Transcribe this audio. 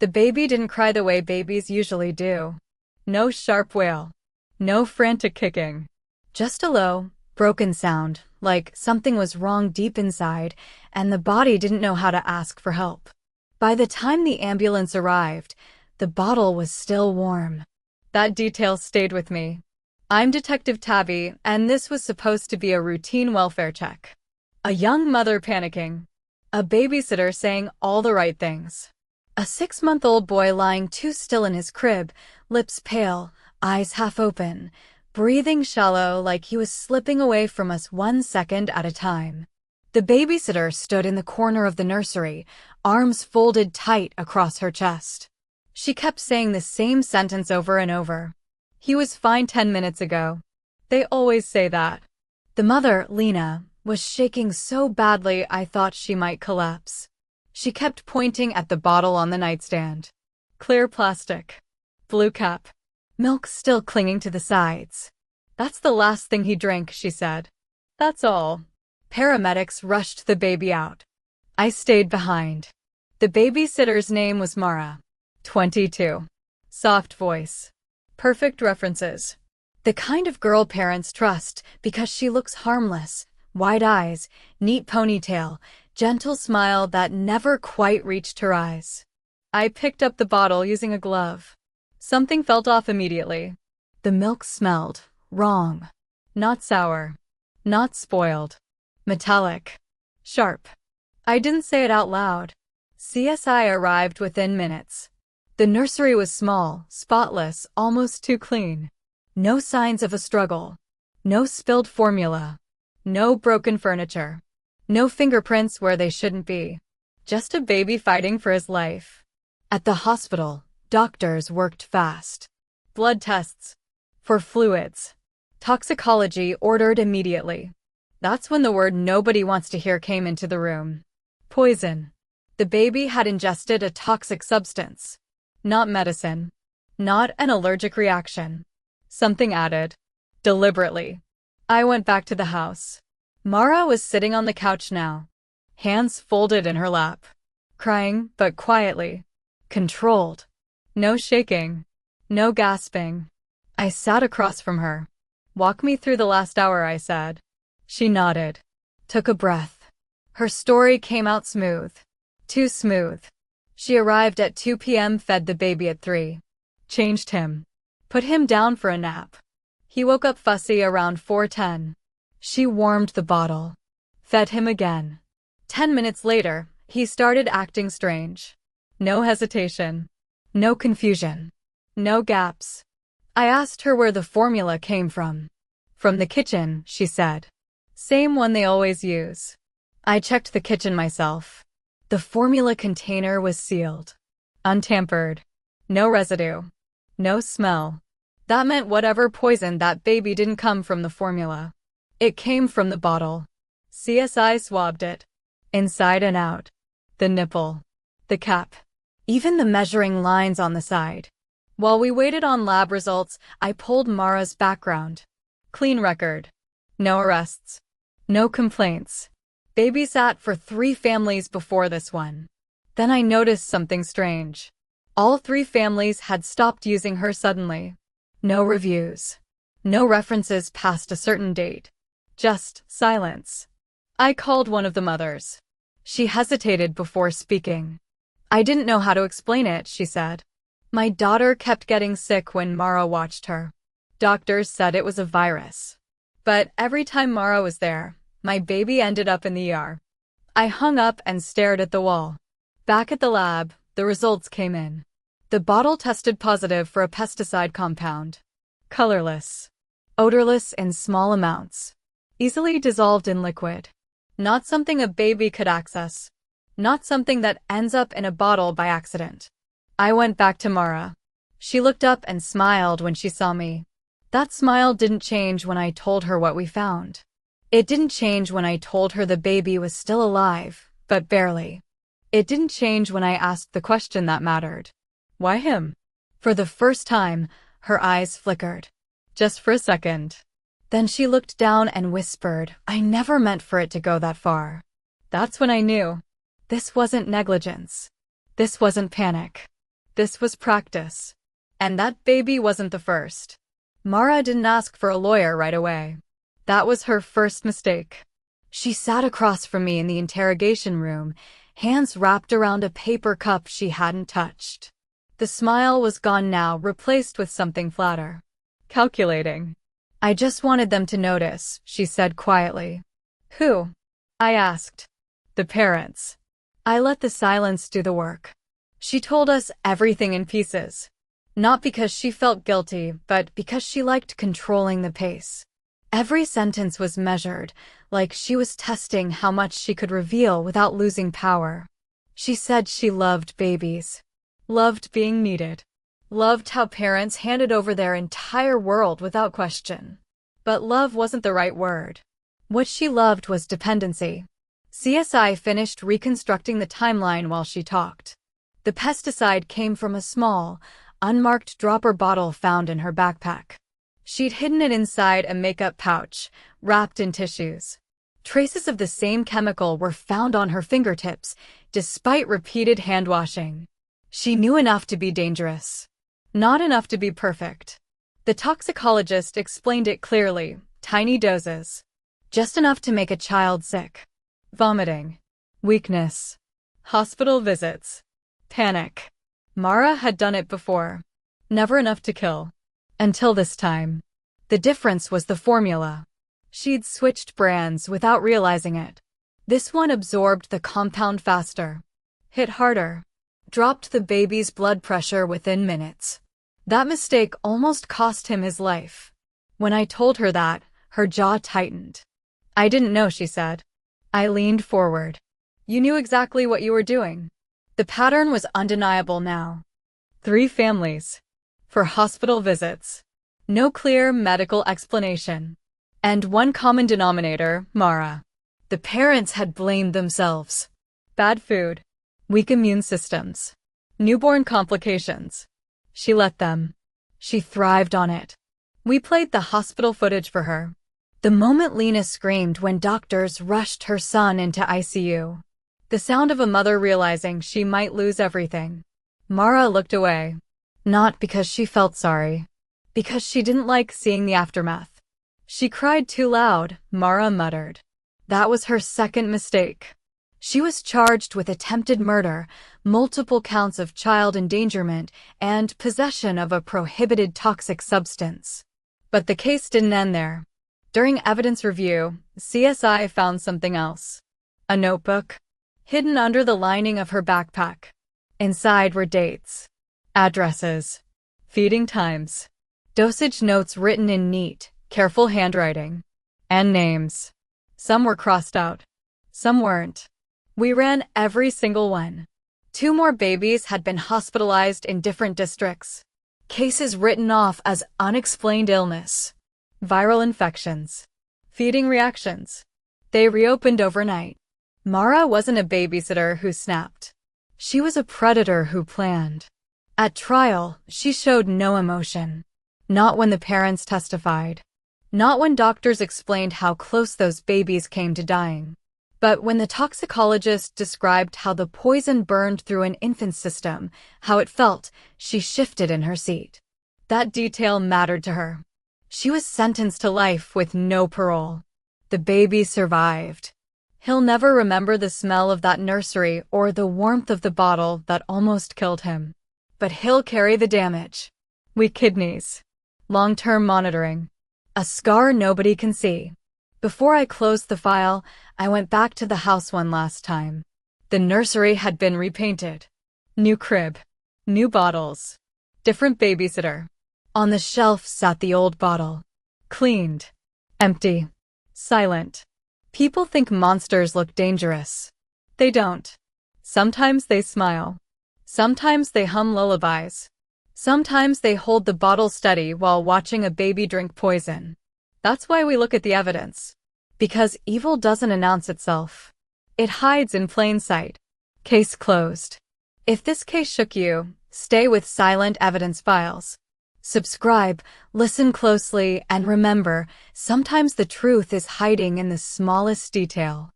The baby didn't cry the way babies usually do. No sharp wail. No frantic kicking. Just a low, broken sound, like something was wrong deep inside, and the body didn't know how to ask for help. By the time the ambulance arrived, the bottle was still warm. That detail stayed with me. I'm Detective Tabby, and this was supposed to be a routine welfare check. A young mother panicking. A babysitter saying all the right things. A 6-month-old boy lying too still in his crib, lips pale, eyes half open, breathing shallow like he was slipping away from us 1 second at a time. The babysitter stood in the corner of the nursery, arms folded tight across her chest. She kept saying the same sentence over and over. He was fine 10 minutes ago. They always say that. The mother, Lena, was shaking so badly I thought she might collapse. She kept pointing at the bottle on the nightstand. Clear plastic. Blue cap. Milk still clinging to the sides. That's the last thing he drank, she said. That's all. Paramedics rushed the baby out. I stayed behind. The babysitter's name was Mara. 22. Soft voice. Perfect references. The kind of girl parents trust because she looks harmless. Wide eyes, neat ponytail, gentle smile that never quite reached her eyes. I picked up the bottle using a glove. Something felt off immediately. The milk smelled wrong. Not sour. Not spoiled. Metallic. Sharp. I didn't say it out loud. CSI arrived within minutes. The nursery was small, spotless, almost too clean. No signs of a struggle. No spilled formula. No broken furniture. No fingerprints where they shouldn't be. Just a baby fighting for his life. At the hospital, doctors worked fast. Blood tests. For fluids. Toxicology ordered immediately. That's when the word nobody wants to hear came into the room. Poison. The baby had ingested a toxic substance. Not medicine. Not an allergic reaction. Something added. Deliberately. I went back to the house. Mara was sitting on the couch now. Hands folded in her lap. Crying, but quietly. Controlled. No shaking. No gasping. I sat across from her. Walk me through the last hour, I said. She nodded. Took a breath. Her story came out smooth. Too smooth. She arrived at 2 p.m., fed the baby at 3. Changed him. Put him down for a nap. He woke up fussy around 4:10. She warmed the bottle. Fed him again. 10 minutes later, he started acting strange. No hesitation. No confusion. No gaps. I asked her where the formula came from. From the kitchen, she said. Same one they always use. I checked the kitchen myself. The formula container was sealed. Untampered. No residue. No smell. That meant whatever poisoned that baby didn't come from the formula. It came from the bottle. CSI swabbed it. Inside and out. The nipple. The cap. Even the measuring lines on the side. While we waited on lab results, I pulled Mara's background. Clean record. No arrests. No complaints. Babysat for 3 families before this one. Then I noticed something strange. All 3 families had stopped using her suddenly. No reviews. No references past a certain date. Just silence. I called one of the mothers. She hesitated before speaking. I didn't know how to explain it, she said. My daughter kept getting sick when Mara watched her. Doctors said it was a virus. But every time Mara was there, my baby ended up in the ER. I hung up and stared at the wall. Back at the lab, the results came in. The bottle tested positive for a pesticide compound. Colorless. Odorless in small amounts. Easily dissolved in liquid. Not something a baby could access. Not something that ends up in a bottle by accident. I went back to Mara. She looked up and smiled when she saw me. That smile didn't change when I told her what we found. It didn't change when I told her the baby was still alive, but barely. It didn't change when I asked the question that mattered. Why him? For the first time, her eyes flickered. Just for a second. Then she looked down and whispered, I never meant for it to go that far. That's when I knew. This wasn't negligence. This wasn't panic. This was practice. And that baby wasn't the first. Mara didn't ask for a lawyer right away. That was her first mistake. She sat across from me in the interrogation room, hands wrapped around a paper cup she hadn't touched. The smile was gone now, replaced with something flatter. Calculating. I just wanted them to notice, she said quietly. Who? I asked. The parents. I let the silence do the work. She told us everything in pieces. Not because she felt guilty, but because she liked controlling the pace. Every sentence was measured, like she was testing how much she could reveal without losing power. She said she loved babies. Loved being needed. Loved how parents handed over their entire world without question. But love wasn't the right word. What she loved was dependency. CSI finished reconstructing the timeline while she talked. The pesticide came from a small, unmarked dropper bottle found in her backpack. She'd hidden it inside a makeup pouch, wrapped in tissues. Traces of the same chemical were found on her fingertips, despite repeated hand-washing. She knew enough to be dangerous. Not enough to be perfect. The toxicologist explained it clearly, tiny doses. Just enough to make a child sick. Vomiting. Weakness. Hospital visits. Panic. Mara had done it before. Never enough to kill. Until this time. The difference was the formula. She'd switched brands without realizing it. This one absorbed the compound faster. Hit harder. Dropped the baby's blood pressure within minutes. That mistake almost cost him his life. When I told her that, her jaw tightened. I didn't know, she said. I leaned forward. You knew exactly what you were doing. The pattern was undeniable now. 3 families. For hospital visits. No clear medical explanation. And one common denominator, Mara. The parents had blamed themselves. Bad food. Weak immune systems. Newborn complications. She let them. She thrived on it. We played the hospital footage for her. The moment Lena screamed when doctors rushed her son into ICU. The sound of a mother realizing she might lose everything. Mara looked away. Not because she felt sorry. Because she didn't like seeing the aftermath. She cried too loud, Mara muttered. That was her second mistake. She was charged with attempted murder, multiple counts of child endangerment, and possession of a prohibited toxic substance. But the case didn't end there. During evidence review, CSI found something else. A notebook, hidden under the lining of her backpack. Inside were dates, addresses, feeding times, dosage notes written in neat, careful handwriting, and names. Some were crossed out. Some weren't. We ran every single one. 2 more babies had been hospitalized in different districts. Cases written off as unexplained illness. Viral infections. Feeding reactions. They reopened overnight. Mara wasn't a babysitter who snapped. She was a predator who planned. At trial, she showed no emotion. Not when the parents testified. Not when doctors explained how close those babies came to dying. But when the toxicologist described how the poison burned through an infant's system, how it felt, she shifted in her seat. That detail mattered to her. She was sentenced to life with no parole. The baby survived. He'll never remember the smell of that nursery or the warmth of the bottle that almost killed him. But he'll carry the damage. Weak kidneys. Long-term monitoring. A scar nobody can see. Before I closed the file, I went back to the house one last time. The nursery had been repainted. New crib. New bottles. Different babysitter. On the shelf sat the old bottle. Cleaned. Empty. Silent. People think monsters look dangerous. They don't. Sometimes they smile. Sometimes they hum lullabies. Sometimes they hold the bottle steady while watching a baby drink poison. That's why we look at the evidence. Because evil doesn't announce itself. It hides in plain sight. Case closed. If this case shook you, stay with Silent Evidence Files. Subscribe, listen closely, and remember, sometimes the truth is hiding in the smallest detail.